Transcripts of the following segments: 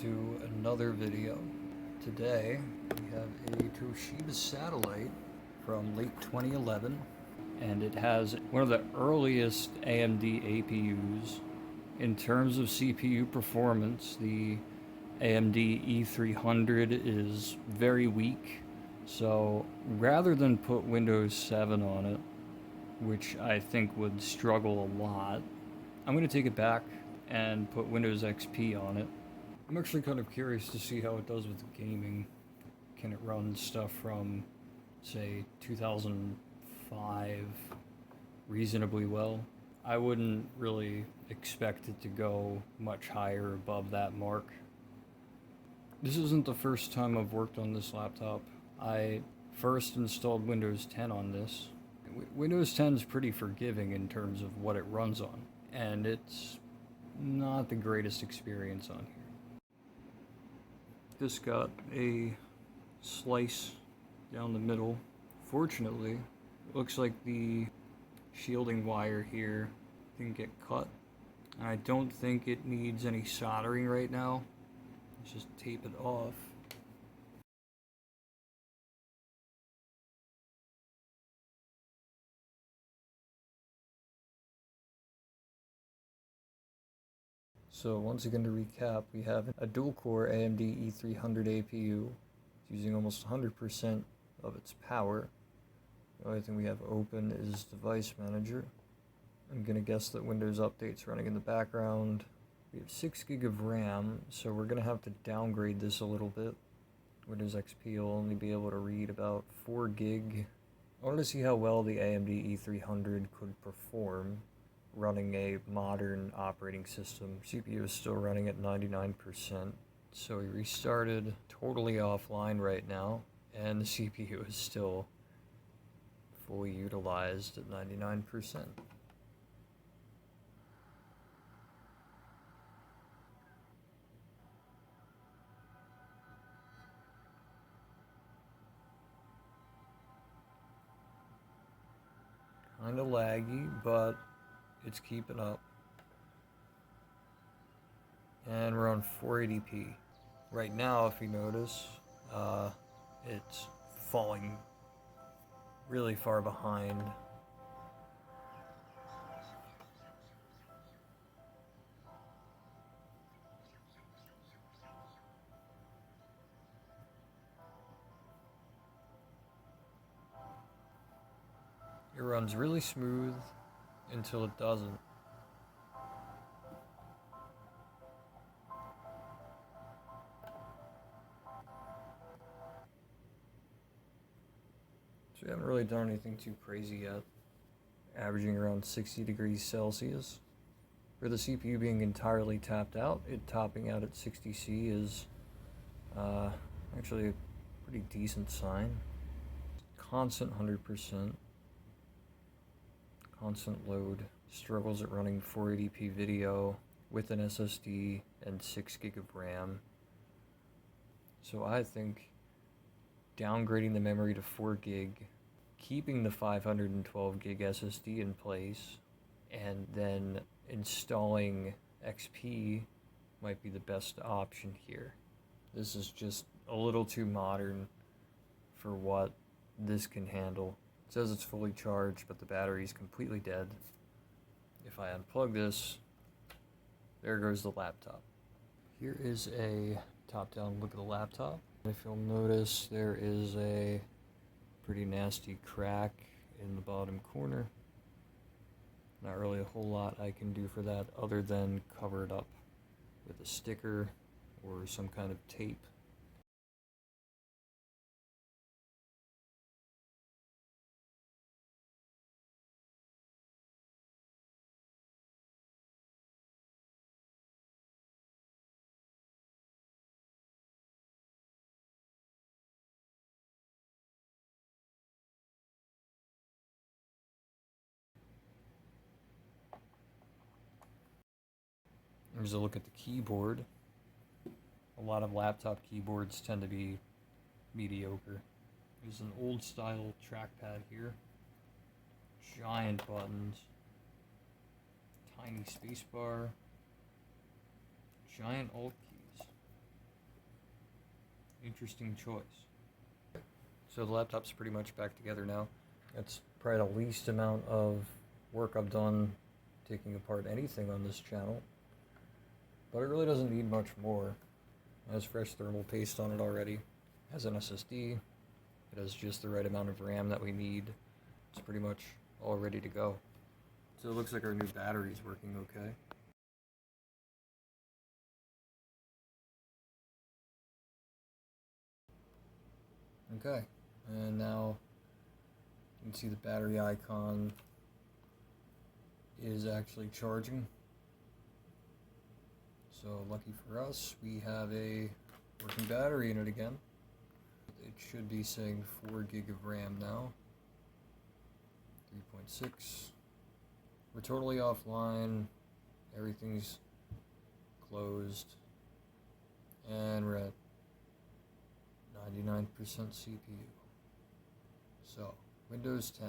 to another video. Today we have a Toshiba satellite from late 2011, and it has one of the earliest AMD APUs. In terms of CPU performance, the AMD E300 is very weak, so rather than put Windows 7 on it, which I think would struggle a lot, I'm going to take it back and put Windows XP on it. I'm actually kind of curious to see how it does with gaming. Can it run stuff from, say, 2005 reasonably well? I wouldn't really expect it to go much higher above that mark. This isn't the first time I've worked on this laptop. I first installed Windows 10 on this. Windows 10 is pretty forgiving in terms of what it runs on, and it's not the greatest experience on here. This got a slice down the middle. Fortunately, it looks like the shielding wire here didn't get cut. I don't think it needs any soldering right now. Let's just tape it off. So once again, to recap, we have a dual-core AMD E300 APU using almost 100% of its power. The only thing we have open is Device Manager. I'm going to guess that Windows Update's running in the background. We have 6 GB of RAM, so we're going to have to downgrade this a little bit. Windows XP will only be able to read about 4 GB. I wanted to see how well the AMD E300 could perform running a modern operating system. CPU is still running at 99%, so we restarted totally offline right now, and the CPU is still fully utilized at 99%. Kinda laggy, but it's keeping up. And we're on 480p. Right now, if you notice, it's falling really far behind. It runs really smooth until it doesn't. So we haven't really done anything too crazy yet. Averaging around 60 degrees Celsius. For the CPU being entirely tapped out, it topping out at 60C is actually a pretty decent sign. Constant 100%. Constant load. Struggles at running 480p video with an SSD and 6 GB of RAM. So I think downgrading the memory to 4 GB, keeping the 512 GB SSD in place, and then installing XP might be the best option here. This is just a little too modern for what this can handle. It says it's fully charged, but the battery's completely dead. If I unplug this, there goes the laptop. Here is a top-down look at the laptop. If you'll notice, there is a pretty nasty crack in the bottom corner. Not really a whole lot I can do for that other than cover it up with a sticker or some kind of tape. Here's a look at the keyboard. A lot of laptop keyboards tend to be mediocre. There's an old style trackpad here. Giant buttons. Tiny spacebar. Giant alt keys. Interesting choice. So the laptop's pretty much back together now. That's probably the least amount of work I've done taking apart anything on this channel. But it really doesn't need much more. It has fresh thermal paste on it already. It has an SSD. It has just the right amount of RAM that we need. It's pretty much all ready to go. So it looks like our new battery's working okay. Okay, and now you can see the battery icon is actually charging. So lucky for us, we have a working battery in it again. It should be saying 4 gig of RAM now. 3.6. We're totally offline. Everything's closed. And we're at 99% CPU. So, Windows 10.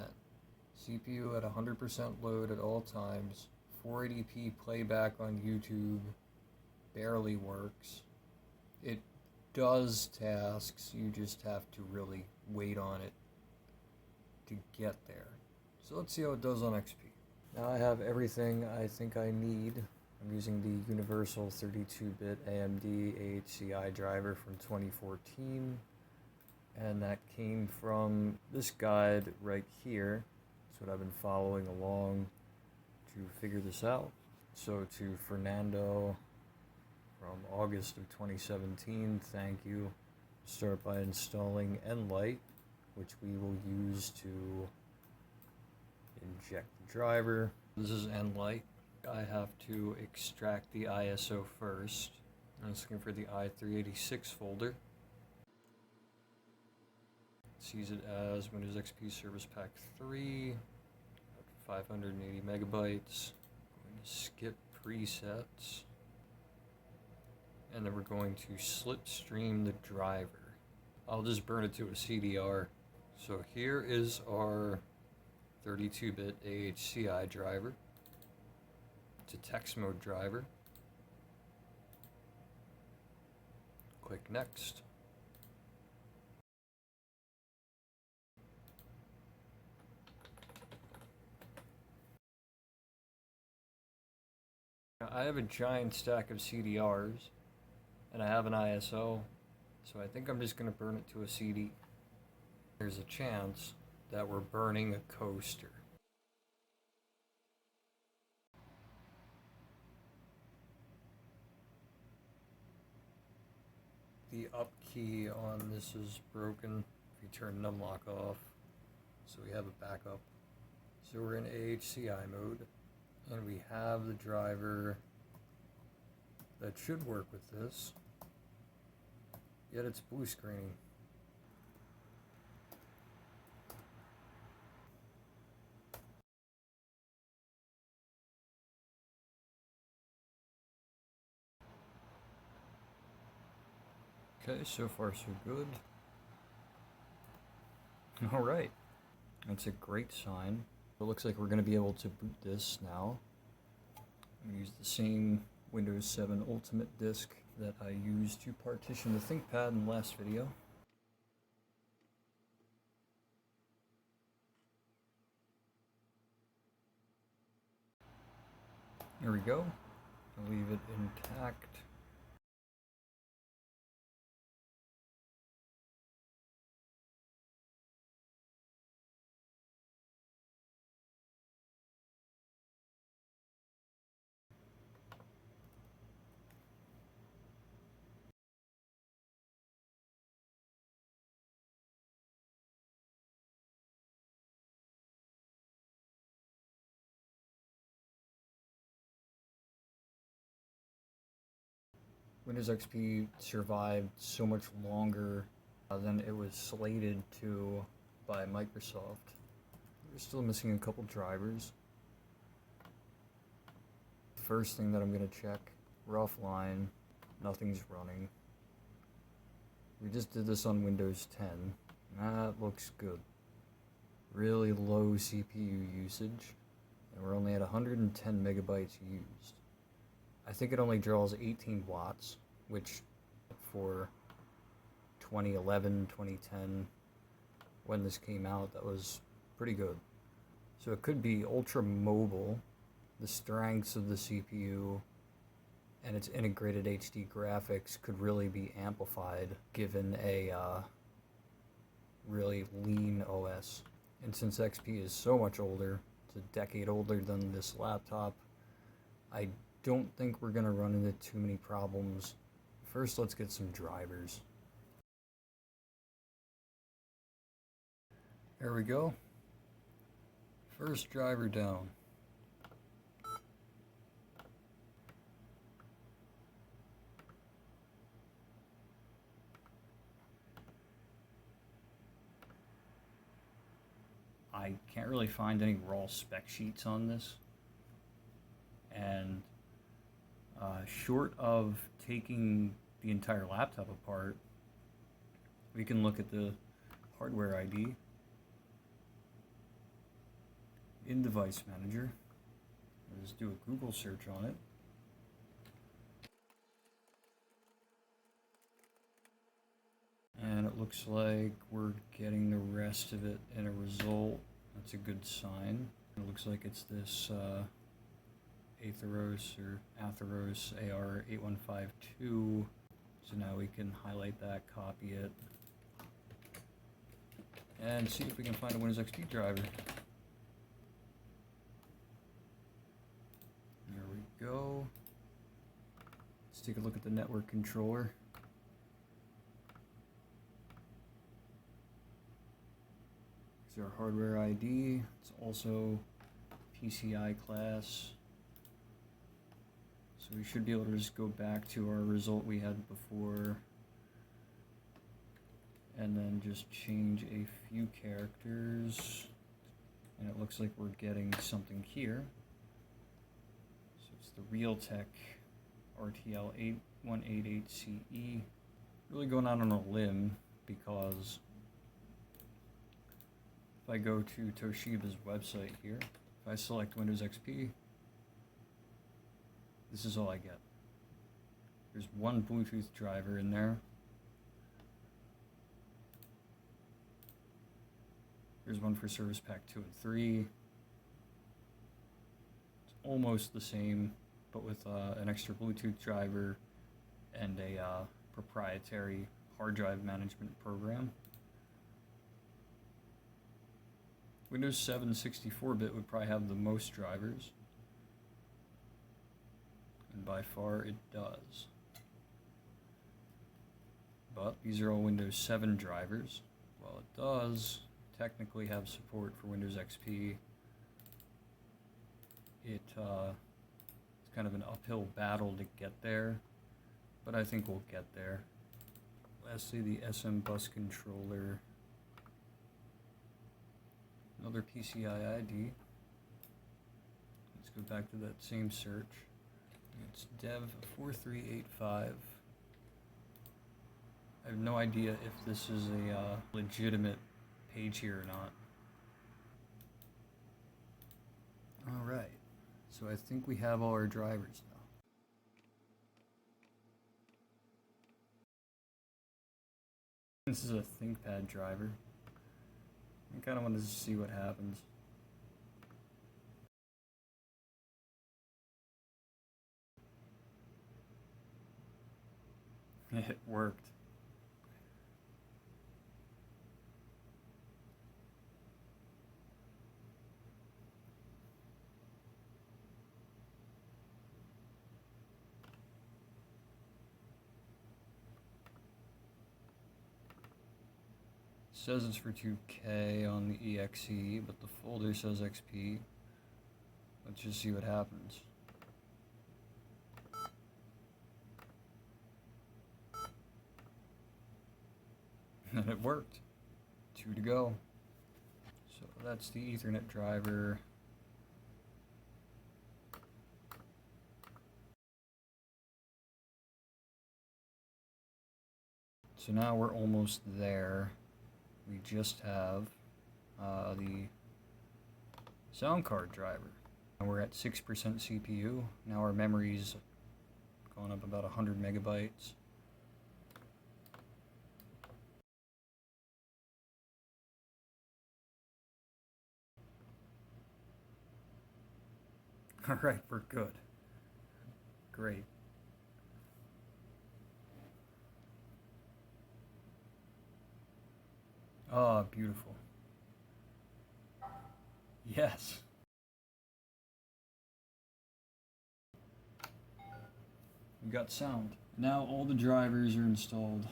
CPU at 100% load at all times. 480p playback on YouTube barely works. It does tasks, you just have to really wait on it to get there. So let's see how it does on XP. Now I have everything I think I need. I'm using the universal 32-bit AMD AHCI driver from 2014, and that came from this guide right here. That's what I've been following along to figure this out. So to Fernando from August of 2017, thank you. Start by installing nLite, which we will use to inject the driver. This is nLite. I have to extract the ISO first. I'm just looking for the i386 folder. It sees it as Windows XP Service Pack 3, 580 megabytes. I'm going to skip presets. And then we're going to slipstream the driver. I'll just burn it to a CDR. So here is our 32-bit AHCI driver. It's a text mode driver. Click next. Now, I have a giant stack of CDRs and I have an ISO, so I think I'm just going to burn it to a CD. There's a chance that we're burning a coaster. The up key on this is broken if you turn numlock off, so we have a backup. So we're in AHCI mode, and we have the driver that should work with this, yet it's blue screening. Okay, so far so good. Alright, that's a great sign. It looks like we're going to be able to boot this now. I'm going to use the same Windows 7 Ultimate disk that I used to partition the ThinkPad in the last video. There we go. I'll leave it intact. Windows XP survived so much longer than it was slated to by Microsoft. We're still missing a couple drivers. First thing that I'm going to check, we're offline, nothing's running. We just did this on Windows 10. That looks good. Really low CPU usage, and we're only at 110 megabytes used. I think it only draws 18 watts, which for 2011, 2010, when this came out, that was pretty good. So it could be ultra mobile, the strengths of the CPU and its integrated HD graphics could really be amplified given a really lean OS. And since XP is so much older, it's a decade older than this laptop, I don't think we're going to run into too many problems. First, let's get some drivers. There we go. First driver down. I can't really find any raw spec sheets on this, and short of taking the entire laptop apart, we can look at the hardware ID in Device Manager. Let's do a Google search on it. And it looks like we're getting the rest of it in a result. That's a good sign. It looks like it's this Atheros or Atheros AR8152. So now we can highlight that, copy it, and see if we can find a Windows XP driver. There we go. Let's take a look at the network controller. Our hardware ID, it's also PCI class, so we should be able to just go back to our result we had before and then just change a few characters, and it looks like we're getting something here. So it's the Realtek RTL 8188CE. Really going out on a limb, because if I go to Toshiba's website here, if I select Windows XP, this is all I get. There's one Bluetooth driver in there. There's one for Service Pack 2 and 3. It's almost the same, but with an extra Bluetooth driver and a proprietary hard drive management program. Windows 7 64-bit would probably have the most drivers, and by far it does. But these are all Windows 7 drivers. While it does technically have support for Windows XP, it's kind of an uphill battle to get there, but I think we'll get there. Lastly, the SM bus controller. Another PCI ID. Let's go back to that same search. It's dev4385. I have no idea if this is a legitimate page here or not. Alright, so I think we have all our drivers now. This is a ThinkPad driver. I kind of wanted to see what happens. It worked. It says it's for 2K on the exe, but the folder says XP. Let's just see what happens. And it worked. 2 to go. So that's the Ethernet driver. So now we're almost there. We just have the sound card driver. And we're at 6% CPU. Now our memory's gone up about 100 megabytes. Alright, we're good. Great. Ah, beautiful. Yes. We got sound. Now all the drivers are installed.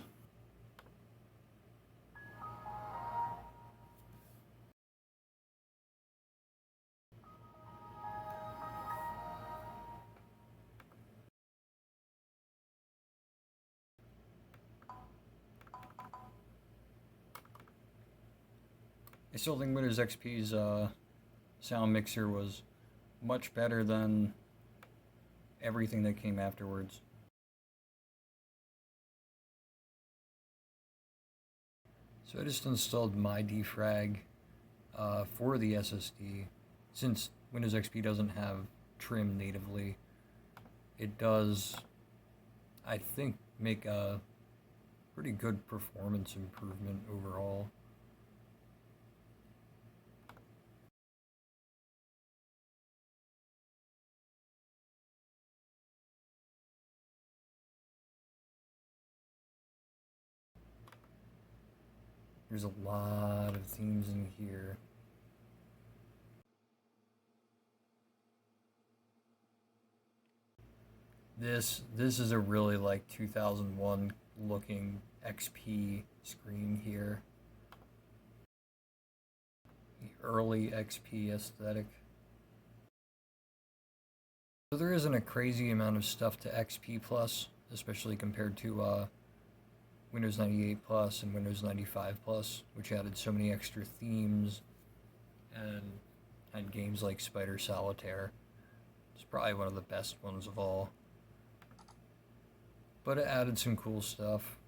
I still think Windows XP's sound mixer was much better than everything that came afterwards. So I just installed my defrag for the SSD. Since Windows XP doesn't have trim natively, it does, I think, make a pretty good performance improvement overall. There's a lot of themes in here. This is a really like 2001 looking XP screen here. The early XP aesthetic. So there isn't a crazy amount of stuff to XP Plus, especially compared to Windows 98 Plus and Windows 95 Plus, which added so many extra themes and had games like Spider Solitaire. It's probably one of the best ones of all. But it added some cool stuff.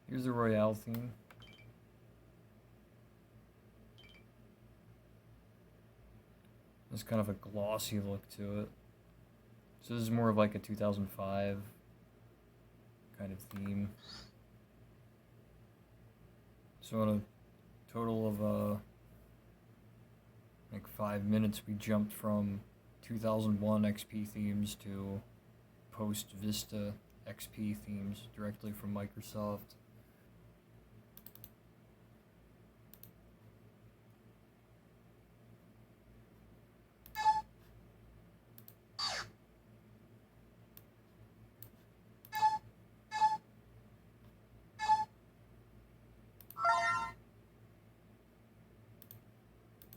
Here's the Royale theme. There's kind of a glossy look to it. So this is more of like a 2005 kind of theme. So in a total of like 5 minutes, we jumped from 2001 XP themes to post Vista XP themes directly from Microsoft.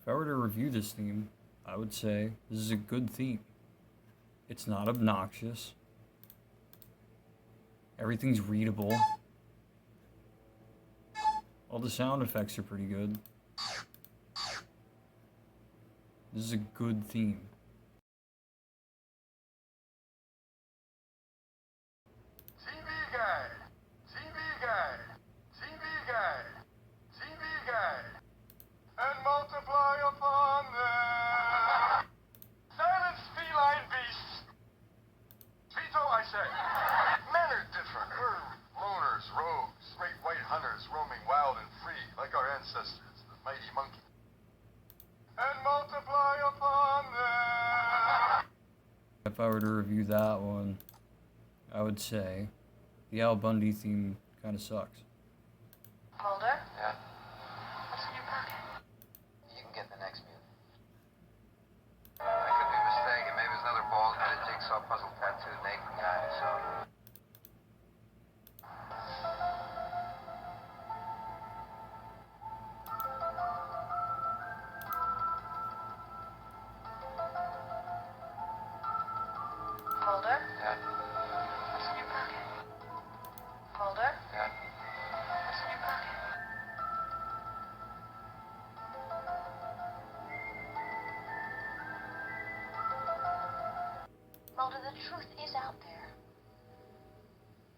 If I were to review this theme, I would say this is a good theme. It's not obnoxious. Everything's readable. All the sound effects are pretty good. This is a good theme. And multiply upon them. Silence, feline beasts. Vito, I say. Men are different. We're loners, rogues, great white hunters roaming wild and free, like our ancestors, the mighty monkey. And multiply upon them. If I were to review that one, I would say the Al Bundy theme kind of sucks. Mulder? Yeah, What's in your pocket? you can get the next mute. I could be mistaken. Maybe it's another bald-headed jigsaw puzzle tattooed naked guy, so... Mulder? Yeah, What's in your pocket? Mulder? yeah. What's in your pocket? Mulder, the truth is out there.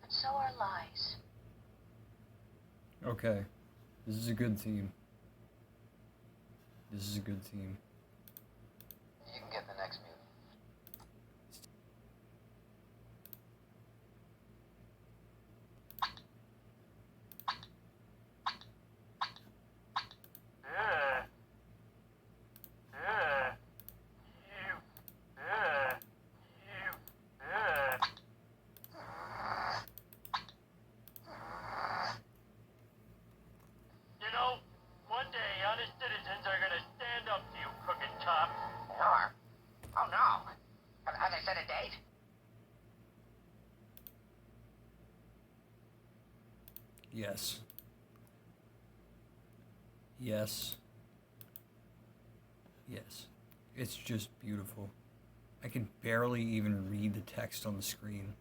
But so are lies. Okay. This is a good theme. This is a good theme. You can get the next mute. You know, one day honest citizens are gonna stand up to you, crooked cops. Sure. Oh no. Have they set a date? Yes. Yes. Yes. It's just beautiful. I can barely even read the text on the screen.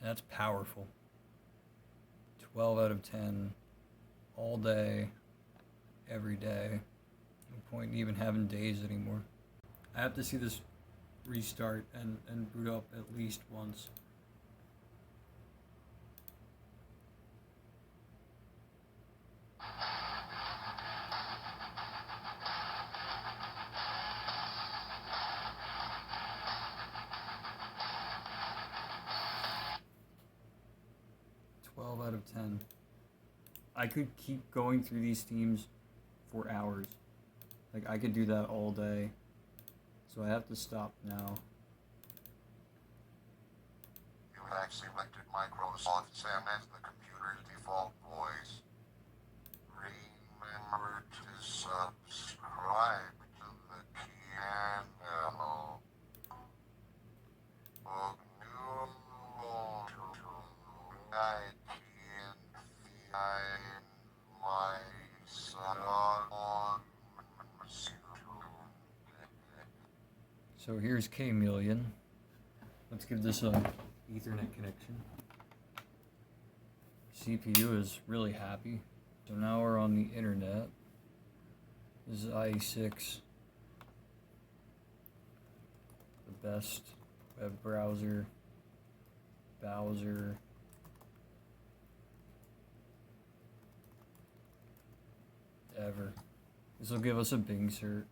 That's powerful. 12 out of 10. All day. Every day. No point in even having days anymore. I have to see this restart and boot up at least once. Out of 10. I could keep going through these themes for hours. Like, I could do that all day. So I have to stop now. You have selected Microsoft Sam as the computer's default voice. Remember to subscribe to the channel. For new I can find my son on. So here's K-Meleon. Let's give this a Ethernet connection. CPU is really happy. So now we're on the internet. This is IE6. The best web browser. Browser. Ever. This will give us a Bing search.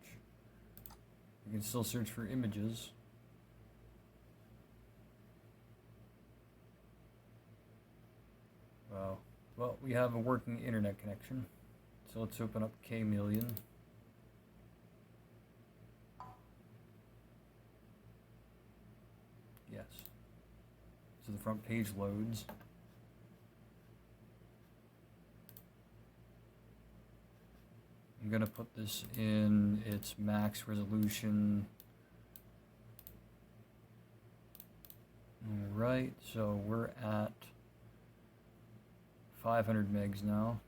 We can still search for images. Wow. Well, we have a working internet connection. So let's open up K-Meleon. Yes. So the front page loads. I'm gonna put this in its max resolution. Alright, so we're at 500 megs now.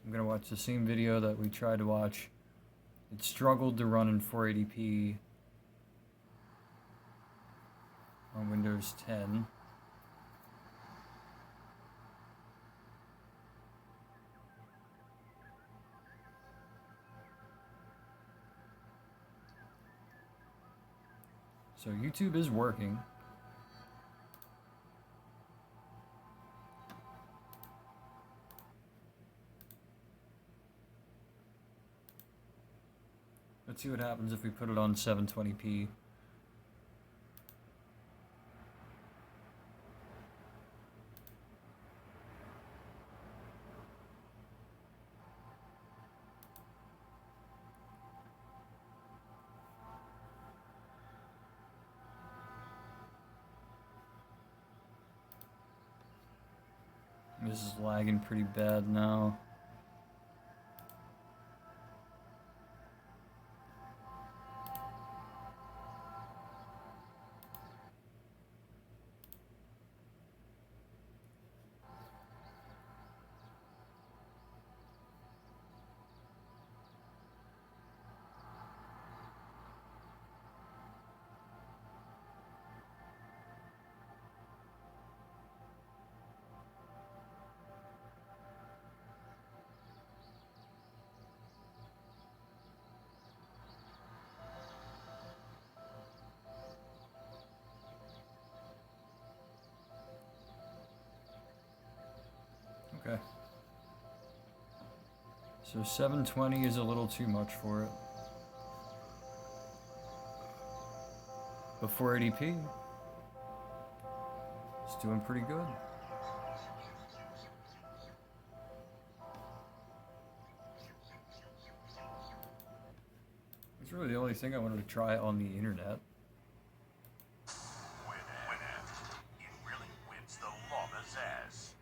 I'm gonna watch the same video that we tried to watch. It struggled to run in 480p on Windows 10. So YouTube is working. Let's see what happens if we put it on 720p. This is lagging pretty bad now. So 720 is a little too much for it. But 480p, it's doing pretty good. It's really the only thing I wanted to try on the internet. It really whips the llama's ass.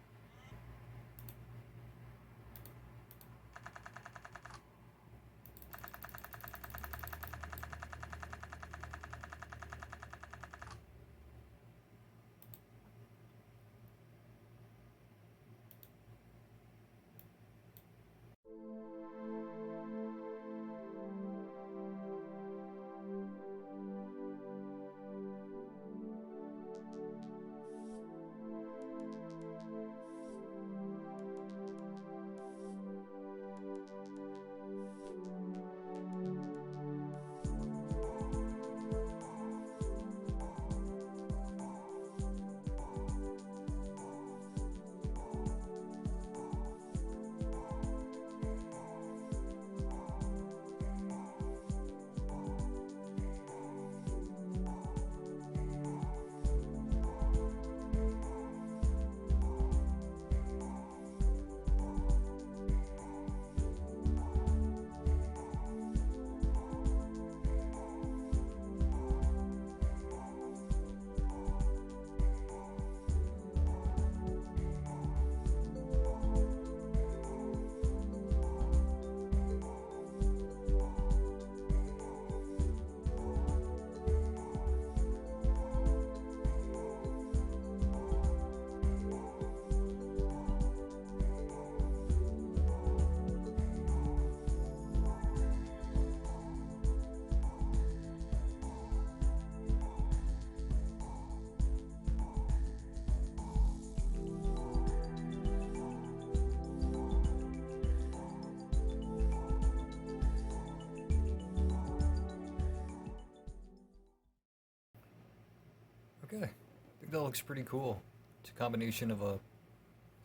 Okay, I think that looks pretty cool. It's a combination of a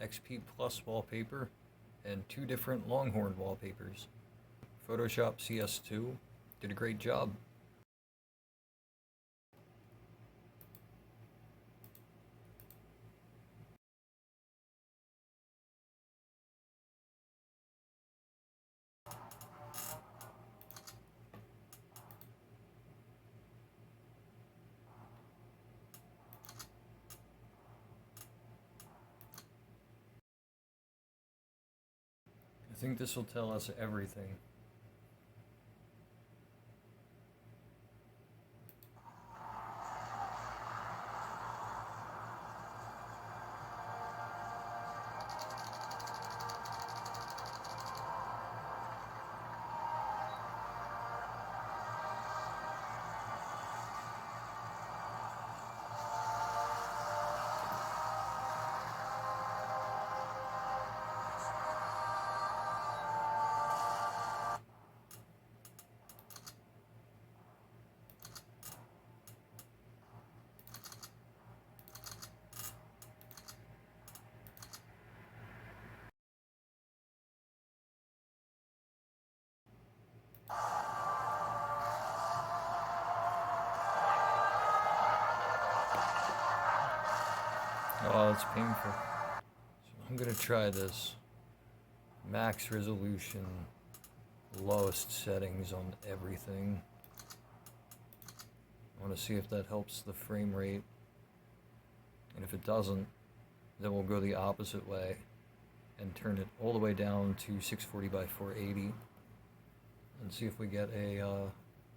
XP Plus wallpaper and two different Longhorn wallpapers. Photoshop CS2 did a great job. I think this will tell us everything. Oh, it's painful. So I'm gonna try this. Max resolution, lowest settings on everything. I want to see if that helps the frame rate. And if it doesn't, then we'll go the opposite way and turn it all the way down to 640 by 480 and see if we get a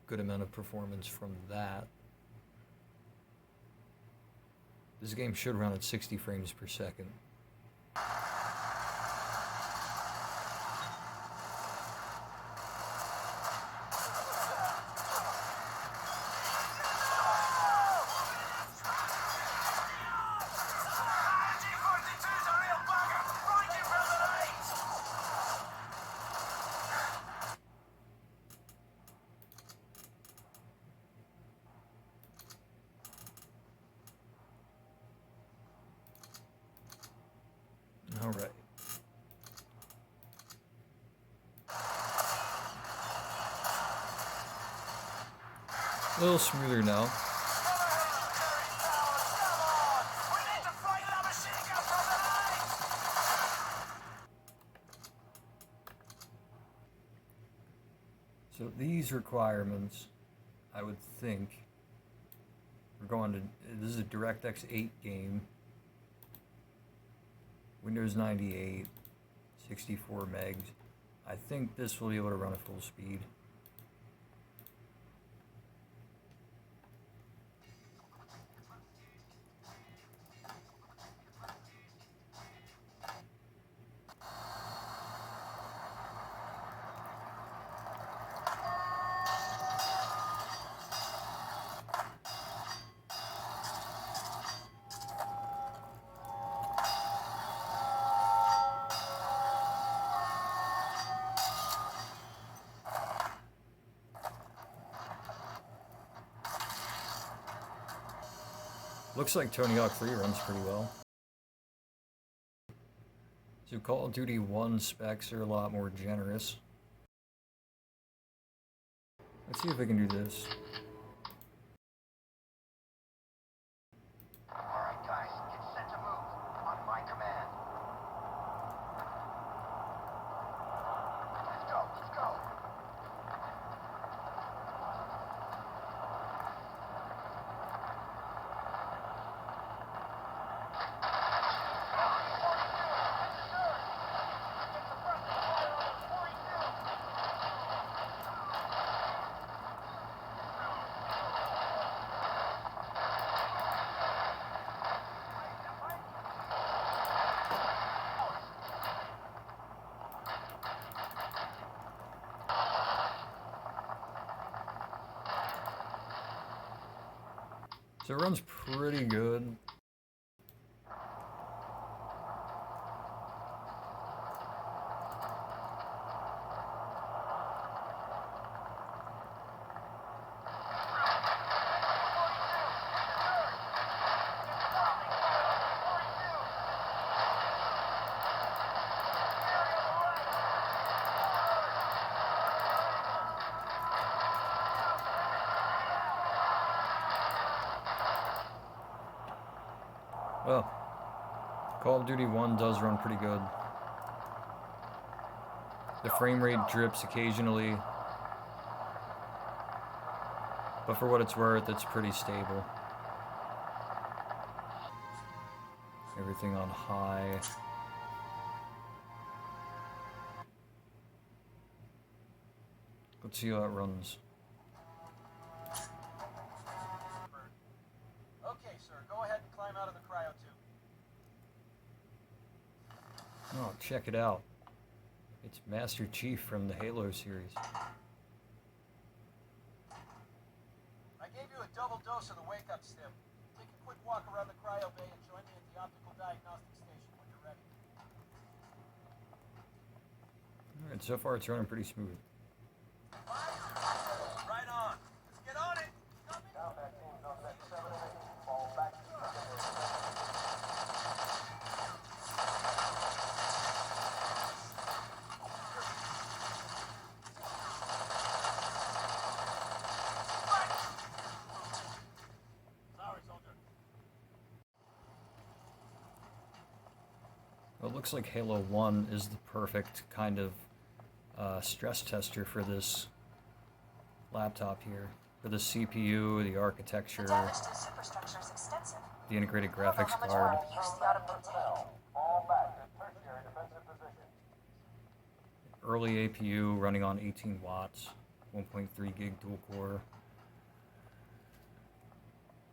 good amount of performance from that. This game should run at 60 frames per second. A little smoother now. So these requirements, I would think, we're going to, this is a DirectX 8 game, Windows 98, 64 megs. I think this will be able to run at full speed. Looks like Tony Hawk 3 runs pretty well. So Call of Duty 1 specs are a lot more generous. Let's see if I can do this. Alright guys, get set to move. On my command. Let's go, let's go. So it runs pretty good. Well, Call of Duty 1 does run pretty good. The frame rate drips occasionally, but for what it's worth, it's pretty stable. Everything on high. Let's see how it runs. Okay, sir, go ahead and climb out of the cryo tube. Oh, check it out. It's Master Chief from the Halo series. I gave you a double dose of the wake-up stim. Take a quick walk around the cryo bay and join me at the optical diagnostic station when you're ready. Alright, so far it's running pretty smooth. Right on. Let's get on it. Sorry, soldier. Well, it looks like Halo 1 is the perfect kind of stress tester for this laptop here. For the CPU, the architecture, The damage to the superstructure is extensive. the integrated I don't know graphics how much card. more abuse the automated take. Fall back to tertiary defensive position. Early APU running on 18 watts, 1.3 gig dual core.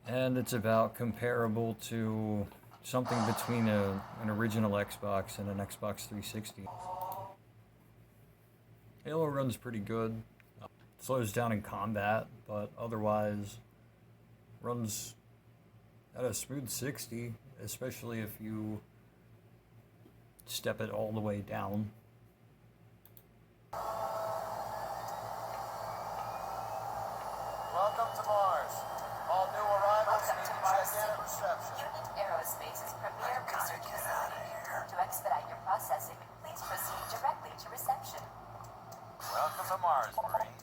And it's about comparable to something between an original Xbox and an Xbox 360. Halo runs pretty good. Slows down in combat, but otherwise runs at a smooth 60, especially if you step it all the way down. Welcome to Mars. All new arrivals Welcome need to to Mars check in at reception. Unit Aerospace's premier research facility. To expedite your processing, please proceed directly to reception. Welcome to Mars, Marine.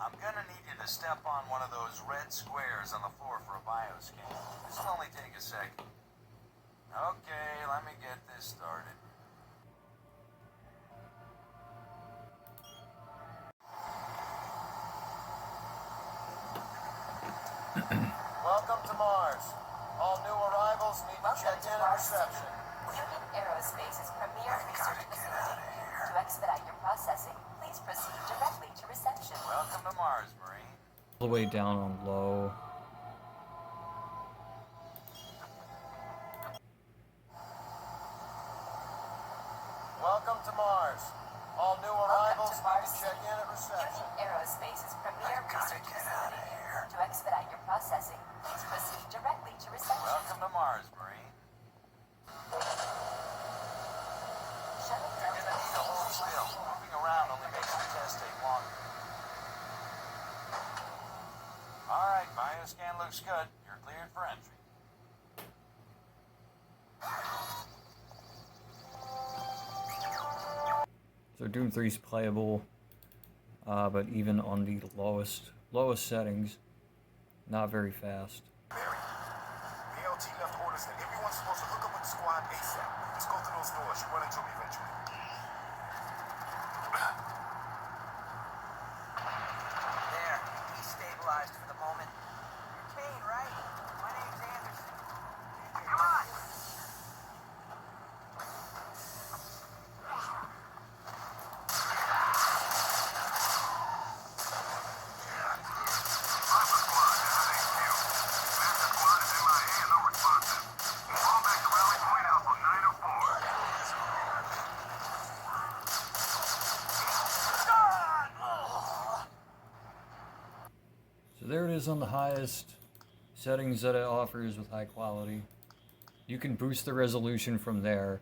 I'm gonna need you to step on one of those red squares on the floor for a bioscan. This'll only take a second. Okay, let me get this started. Welcome to Mars. All new arrivals need to check in at reception. Union Aerospace's premier research facility. To expedite your processing, please proceed directly to reception. Welcome to Mars, Marine. All the way down on low. Welcome to Mars. All new arrivals need to check in at reception. Union Aerospace's premier research facility. To expedite your processing, please proceed directly to reception. Welcome to Mars, Marine. Shuttle You're gonna need to hold still. Moving around only makes the test take longer. Alright, bioscan looks good. You're cleared for entry. So Doom 3 is playable, but even on the lowest settings, not very fast. Mary, the LT left orders that everyone's supposed to hook up with the squad ASAP. Let's go through those doors. You run into me eventually. There, he's stabilized for the moment. You're Kane, right? My name's Anderson. Come on! So there it is on the highest settings that it offers with high quality. You can boost the resolution from there,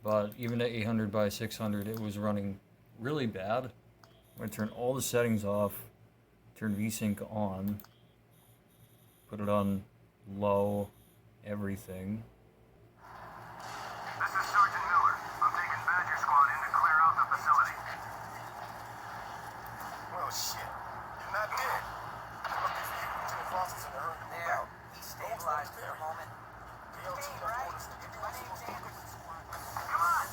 but even at 800 by 600 it was running really bad. I'm going to turn all the settings off, turn VSync on, put it on low, everything. This is Sergeant Miller. I'm taking Badger Squad in to clear out the facility. Well, shit. You're not dead. Lucky for you, Lieutenant Frost is in a hurry to move There, out. he's stabilized for the moment. The LT Kane, left right? orders that My everyone's name's supposed to hook up with the squad. Come on!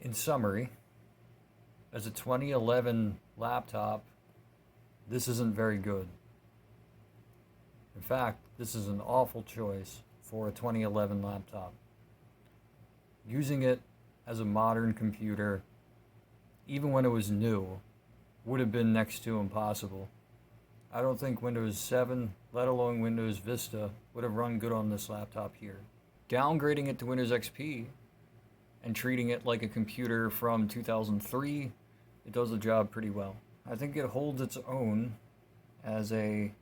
In summary, as a 2011 laptop, this isn't very good. In fact, this is an awful choice for a 2011 laptop. Using it as a modern computer, even when it was new, would have been next to impossible. I don't think Windows 7, let alone Windows Vista, would have run good on this laptop here. Downgrading it to Windows XP and treating it like a computer from 2003, it does the job pretty well. I think it holds its own as a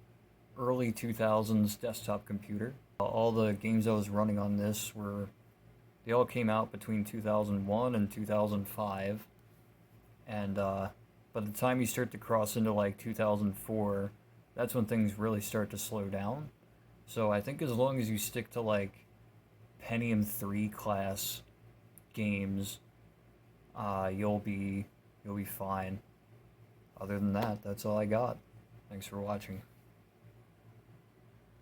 early 2000s desktop computer. All the games I was running on this they all came out between 2001 and 2005, and by the time you start to cross into like 2004, that's when things really start to slow down. So I think as long as you stick to like Pentium 3 class games, you'll be fine. Other than that, that's all I got. Thanks for watching.